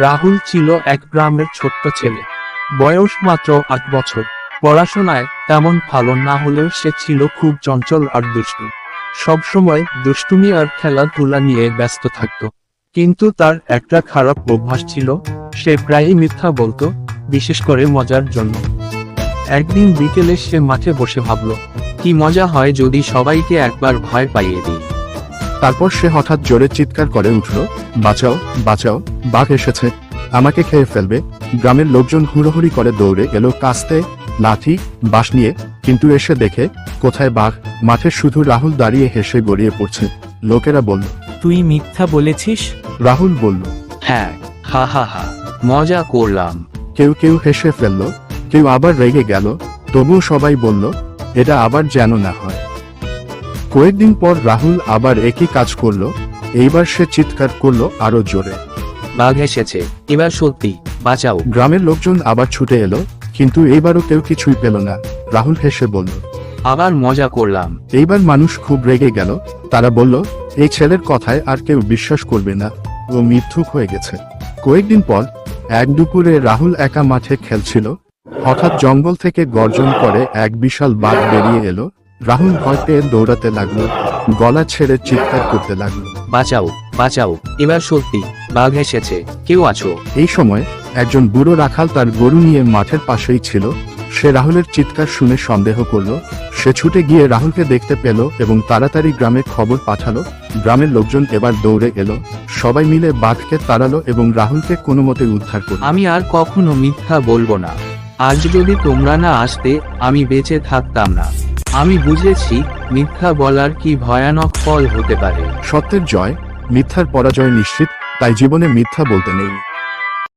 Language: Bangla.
রাহুল ছিল এক গ্রামের ছোট্ট ছেলে। বয়স মাত্র 8 বছর। পড়াশোনায় তেমন ভালো না হলেও সে ছিল খুব চঞ্চল আর দুষ্টু। সবসময় দুষ্টুমি আর খেলাধুলা নিয়ে ব্যস্ত থাকত। কিন্তু তার একটা খারাপ অভ্যাস ছিল, সে প্রায়ই মিথ্যা বলতো, বিশেষ করে মজার জন্য। একদিন বিকেলে সে মাঠে বসে ভাবল, কি মজা হয় যদি সবাইকে একবার ভয় পাইয়ে দিই। তারপর সে হঠাৎ জোরে চিৎকার করে উঠল, বাঁচাও বাঁচাও, বাঘ এসেছে, আমাকে খেয়ে ফেলবে। গ্রামের লোকজন হুড়োহুড়ি করে দৌড়ে এলো কাস্তে, লাঠি, বাঁশ নিয়ে, কিন্তু এসে দেখে কোথায় বাঘ, মাঠে শুধু রাহুল দাঁড়িয়ে হেসে গড়িয়ে পড়ছে। লোকেরা বলল, তুই মিথ্যা বলেছিস? রাহুল বলল, হ্যাঁ, হা হা হা, মজা করলাম। কেউ কেউ হেসে ফেলল, কেউ আবার রেগে গেল, তবুও সবাই বলল, এটা আবার যেন না হয়। কয়েকদিন পর রাহুল আবার একই কাজ করলো। এইবার সে চিৎকার করলো আরো জোরে, বাঘ এসেছে, এবার সত্যি, বাঁচাও। গ্রামের লোকজন আবার ছুটে এলো, কিন্তু এইবারও কেউ কিছুই পেল না। রাহুল হেসে বলল, আবার মজা করলাম। এইবার মানুষ খুব রেগে গেল। তারা বলল, এই ছেলের কথায় আর কেউ বিশ্বাস করবে না, ও মিথ্যুক হয়ে গেছে। কয়েকদিন পর এক দুপুরে রাহুল একা মাঠে খেলছিল। হঠাৎ জঙ্গল থেকে গর্জন করে এক বিশাল বাঘ বেরিয়ে এলো। রাহুল ভয় পেয়ে দৌড়াতে লাগলো, গলা ছেড়ে চিৎকার করতে লাগলো, বাঁচাও বাঁচাও, এবার সত্যি, বাঘ এসেছে, কেউ আছো? এই সময় একজন বুড়ো রাখাল তার গরু নিয়ে মাঠের পাশেই ছিল। সে রাহুলের চিৎকার শুনে সন্দেহ করলো। সে ছুটে গিয়ে রাহুলকে দেখতে পেল এবং তাড়াতাড়ি গ্রামে খবর পাঠালো। গ্রামের লোকজন এবার দৌড়ে এলো, সবাই মিলে বাঘকে তাড়ালো এবং রাহুলকে কোনো মতে উদ্ধার করলো। আমি আর কখনো মিথ্যা বলবো না। আজ যদি তোমরা না আসতে, আমি বেঁচে থাকতাম না। আমি বুঝেছি মিথ্যা বলার কি ভয়ানক ফল হতে পারে। সত্যের জয়, মিথ্যার পরাজয় নিশ্চিত, তাই জীবনে মিথ্যা বলতে নেই।